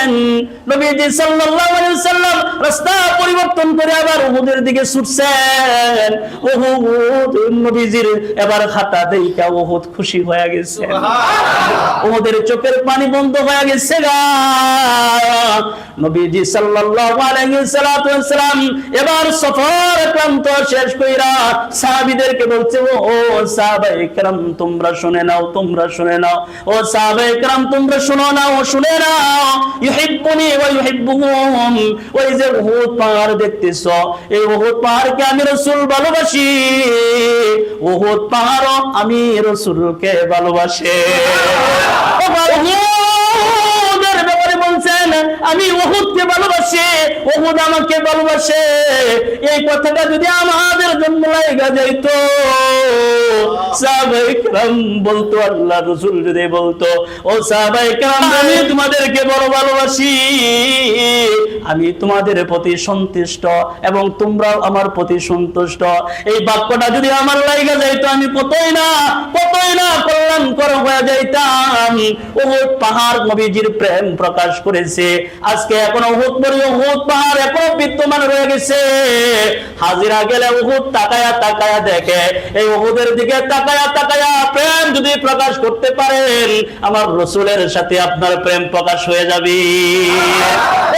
করেন। নবীজি সাল্লাল্লাহু আলাইহি ওয়াসাল্লাম রাস্তা পরিবর্তন করে আবার উহুদের দিকে ছুটছেন। উহুদ নবীজির এবার হাঁটা দেখে উহুদ খুশি হয়ে গেছে। উহুদের চোখের পানি বন্ধ হয়ে গেছে গা। নবীজি সাল্লাল্লাহু আলাইহি ওয়াসাল্লাম এবার সফর ক্লান্ত শেষ কইরা সাহাবীদেরকে বলছে, ও সাহাবায়ে কেরাম তোমরা শুনে নাও, তোমরা শুনে নাও, ও সাহাবায়ে কেরাম তোমরা শুনো নাও, শুনে নাও, ইউহিব্বুনি ওয়া ইউহিব্বুহুম। ওই যে উহুদ পাহাড় দেখতেছো, এই উহুদ পাহাড়কে আমি রাসূল ভালোবাসি, উহুদ পাহাড়ও আমি রাসূলকে ভালোবাসি। উহুদের ব্যাপারে বলছেন আমি উহুদকে ভালোবাসি, উহুদ আমাকে ভালোবাসে। এই কথাটা যদি আমাদের জন্য লাগা যাইতো, সাহাবায়ে কেরাম বলতো, আল্লাহর রাসূল যদি বলতো, ও সাহাবায়ে কেরাম আমি তোমাদেরকে বড় ভালোবাসি, আমি তোমাদের প্রতি সন্তুষ্ট এবং তোমরাও আমার প্রতি সন্তুষ্ট, এই বাক্যটা যদি আমার লাগা যাইতো আমি কতই না কল্যাণকর হয়ে যাইতাম। উহুদ পাহাড় নবীজির প্রেম প্রকাশ করেছে। আজকে এখনো উহুদ পাহাড় এখনো বিদ্যমান রয়ে গেছে। হাজিরা গেলে উহুদ তাকায়া দেখে, এই উহুদের দিকে তাকায়া প্রেম যদি প্রকাশ করতে পারেন, আমার রাসূলের সাথে আপনার প্রেম প্রকাশ হয়ে যাবে।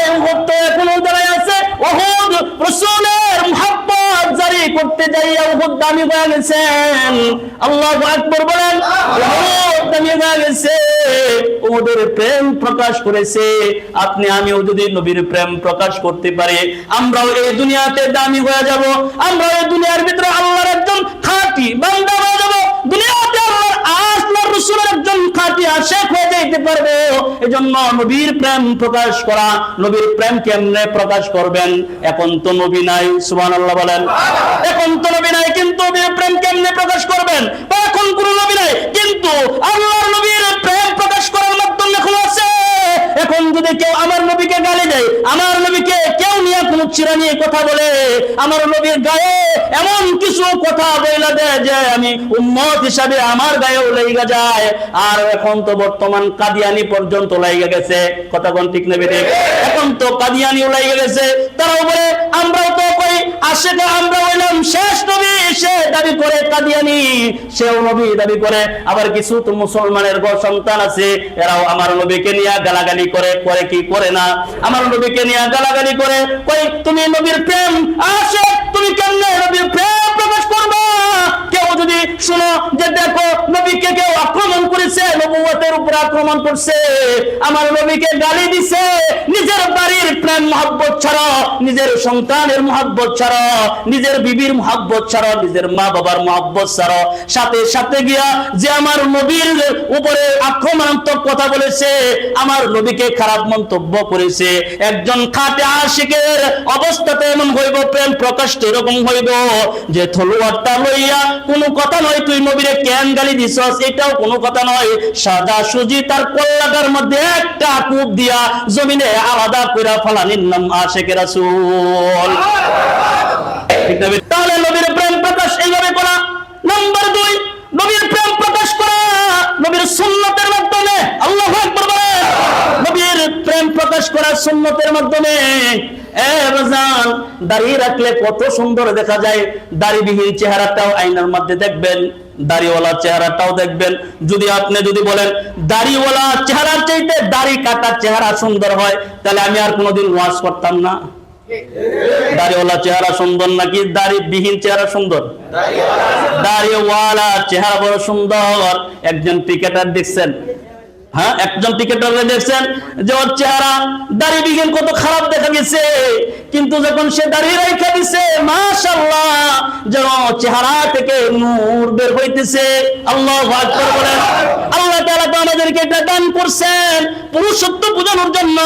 এই উহুদ তো এখনো দাঁড়ায় আছে। উহুদ রাসূলের মুহাব্বত জারি করতে যাইয়া উহুদ দামি হয়ে গেছেন। আল্লাহু আকবার বলেন। উহুদ দামি হয়ে গেছে, উহুদের প্রেম প্রকাশ করেছে। আপনি আমিও যদি নবীর প্রেম প্রকাশ করতে পারি, আমরাও এই দুনিয়াতে দামি হয়ে যাব। আমরা এই দুনিয়ার ভিতরে আল্লাহর একজন খাঁটি বান্দা হয়ে যাব। দুনিয়াতে আল্লাহর আসল রাসূলের একজন খাঁটি আশিক হয়ে যেতে পারবো। এজন্য নবীর প্রেম প্রকাশ করা। নবীর প্রেম কেমনে প্রকাশ করবেন? এখন তো নবী নাই, সুবহানাল্লাহ বলেন। এখন তো নবী নাই, কিন্তু নবীর প্রেম কেমনে প্রকাশ করবেন? এখন কোন নবী নাই, কিন্তু আল্লাহর নবীর প্রেম প্রকাশ করার মাধ্যম এখন আছে। এখন যদি কেউ আমার নবীকে গালি দেয়, আমার নবীকে কেউ নিয়ে কোনো চিরা নিয়ে কথা বলে, আমার নবীর গায়ে এমন কিছু কথা বইলা দেয় যে আমি উম্মত হিসাবে আমার গায়েও লেগে যায়। আর এখন তো বর্তমান কাদিয়ানি পর্যন্ত লেগে গেছে। কথা কোন ঠিক নেবে? এখন তো কাদিয়ানিও লেগে গেছে। তারাও বলে আমরাও তো কই আশিক, আমরা হইলাম শেষ নবী, সে দাবি করে কাদিয়ানি, সেও নবী দাবি করে। আবার কিছু তো মুসলমানের সন্তান আছে, এরাও আমার নবীকে নিয়ে গালাগালি করে কি করে না? আমার নবীকে নিয়ে গালাগালি করে, কই তুমি নবীর প্রেম আশিক, তুমি কেমনে নবীর প্রেম প্রকাশ করবা? কেউ যদি শুনো যে দেখো নবীকে কেউ আক্রমণ করেছে, নবুয়তের উপর আক্রমণ করছে, আমার নবীকে গালি দিছে, নিজের বাড়ির প্রেম মহব্বত ছাড়া, নিজের সন্তানের মহব্বত ছাড়া, নিজের বিবির মহব্বত ছাড়া, নিজের মা বাবার মহব্বত ছাড়া, সাথে সাথে গিয়া যে আমার নবীর উপরে আক্রমণাত্মক কথা বলেছে, আমার নবীকে খারাপ মন্তব্য করেছে, একজন খাঁটি আশিকের অবস্থাতে এমন হইব, প্রেম প্রকাশটা এরকম হইব যে তলোয়ারটা লইয়া কোনো কথা নয়, তুই নবীরে কেন গালি দিছস এটাও কোনো কথা নয়, সাদা সুজি তার কল্লাটার মধ্যে একটা কূপ দিয়া জমিনে আলাদা করে ফলানির নাম আশিকে রাসূল। তাহলে নবীর প্রেম প্রকাশ এইভাবে করা। নাম্বার 2, নবীর প্রেম প্রকাশ করা নবীর সুন্নতের মাধ্যমে। আল্লাহু আকবার বলেন। নবীর প্রেম প্রকাশ করা সুন্নতের মাধ্যমে। দাড়ি রাখলে কত সুন্দর দেখা যায়। দাড়িবিহীন চেহারাটাও আয়নার মধ্যে দেখবেন, দাড়িওয়ালা চেহারাটাও দেখবেন। যদি বলেন দাড়িওয়ালা চেহারার চাইতে দাড়ি কাটা চেহারা সুন্দর হয়, তাহলে আমি আর কোনোদিন ওয়াজ করতাম না। দাড়িওয়ালা চেহারা সুন্দর নাকি দাড়িবিহীন চেহারা সুন্দর? দাড়িওয়ালা চেহারা বড় সুন্দর। একজন ক্রিকেটার দেখছেন, হ্যাঁ, একজন ক্রিকেটার দেখছেন যে ওর চেহারা দাড়িবিহীন কত খারাপ দেখা গেছে, কিন্তু যখন সে দাড়ি রেখে দিছে, মাশাআল্লাহ, যেন চেহারা থেকে নূর বের হইতেছে। আল্লাহু আকবার বলেন। আল্লাহ তাআলা তো আমাদেরকে এটা দান করছেন পুরুষত্ব বোঝানোর জন্য।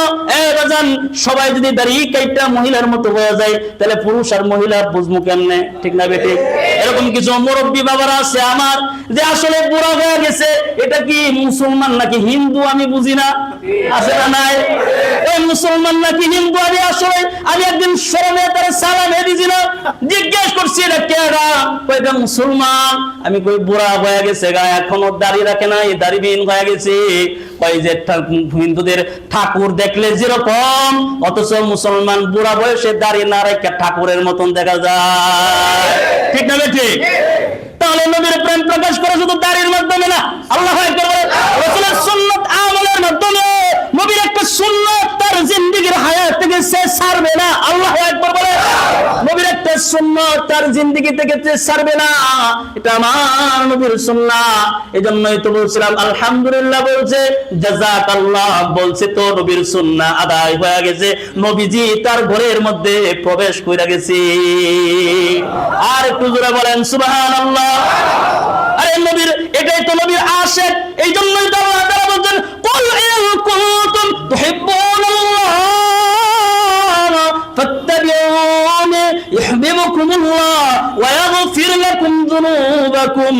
বাজান, সবাই যদি দাড়ি কাইটা মহিলার মতো হয়ে যায়, তাহলে পুরুষ আর মহিলা বুঝবো কেমনে? ঠিক না বেটি? এরকম কিছু মুরব্বী বাবারা আছে আমার, যে আসলে বুড়া হয়ে গেছে, এটা কি মুসলমান নাকি হিন্দু আমি বুঝি না, আছে না নাই? মুসলমান নাকি হিন্দু? আমি আসলে আমি একদিন স্মরণে তার সালাম দিয়েছিলাম, জিজ্ঞেস করছি এটা কেডা? কয়টা মুসলমান। আমি কই বুড়া হয়ে গেছে গা, এখনো দাড়ি রাখে নাই, দাড়িবিহীন হয়ে গেছে। কই যে হিন্দুদের ঠাকুর দেখলে যেরকম, অথচ মুসলমান বুড়া বয়সে দাড়ি না রেখে ঠাকুরের মতন দেখা যায়। ঠিক না ঠিক? তাহলে নবীর প্রেম প্রকাশ করা শুধু দাড়ির মাধ্যমে না, আল্লাহু আকবার বলে রাসূলের সুন্নাত আমলের মাধ্যমে। নবীর একটা সুন্নাত তার জিন্দেগীর হায়াত থেকে সে ছাড়বে না, আল্লাহু আকবার বলে। নবীর একটা সুন্নাত তার জিন্দেগি থেকে সে ছাড়বে না, এটা আমার নবীর সুন্নাত। এজন্যই তো বলছিলাম আলহামদুলিল্লাহ বলছে, জাযাকাল্লাহ বলছে, তো নবীর সুন্নাত আদায় হয়ে গেছে, নবীজি তার ঘরের মধ্যে প্রবেশ কইরা গেছে। আর একটু জোরে বলেন সুবহানাল্লাহ। আরে নবীর, এটাই তো নবীর আশিক। এই জন্যই তো আল্লাহ তাআলা বলেন, কুল ইন কুনতুম তুহিব্বুনাল্লাহ ফাত্তাবিউনি ইউহিব্বুকুমুল্লাহ ওয়া ইয়াগফির লাকুম যুনুবাকুম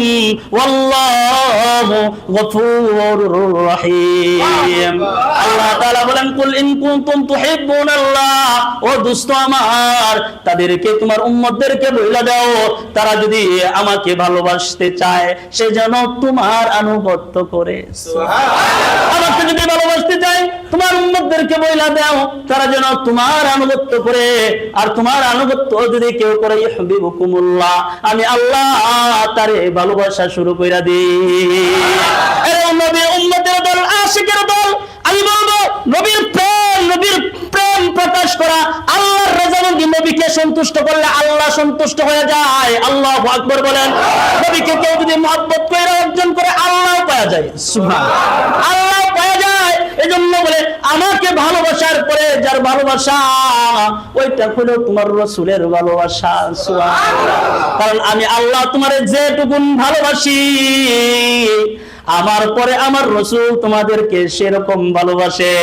ওয়াল্লাহু গফুরুর রহিম। আল্লাহ তাআলা বলেন, কুল ইন কুনতুম তুহিব্বুনাল্লাহ, ও দোস্ত আমার, তাদেরকে তোমার উম্মতদেরকে বলে দাও, তারা যদি আমাকে ভালোবাসতে চায় সে যেন তোমার আনুগত্য করে। সুবহানাল্লাহ। আমাকে যদি ভালোবাসতে চায় তোমার উম্মতদেরকে বলে দাও, তারা যেন তোমার আনুগত্য করে। আর তোমার আনুগত্য যদি কেউ করে, ইউহিব্বুকুমুল্লাহ, আমি আল্লাহ তারে ভালোবাসা শুরু কইরা দিই। আরে নবী উম্মতের দল, আশিকের দল। আমি বলবো নবীর প্রেম প্রকাশ করা, আল্লাহর রাজামন্দি, নবীকে সন্তুষ্ট করলে আল্লাহ সন্তুষ্ট হয়ে যায়। আল্লাহু আকবার বলেন। নবীকে কেউ যদি মহব্বত করে অর্জন করে, আল্লাহ পাওয়া যায়। সুবহানাল্লাহ, আল্লাহ পাওয়া যায়। এজন্য বলে আমাকে ভালোবাসার পরে যার ভালোবাসা, ওইটা হলো তোমার রাসূলের ভালোবাসা। সুবহানাল্লাহ। কারণ আমি আল্লাহ তোমারে যেটুকুন ভালোবাসি, আমার পরে আমার রাসূল তোমাদেরকে সেরকম ভালোবাসে।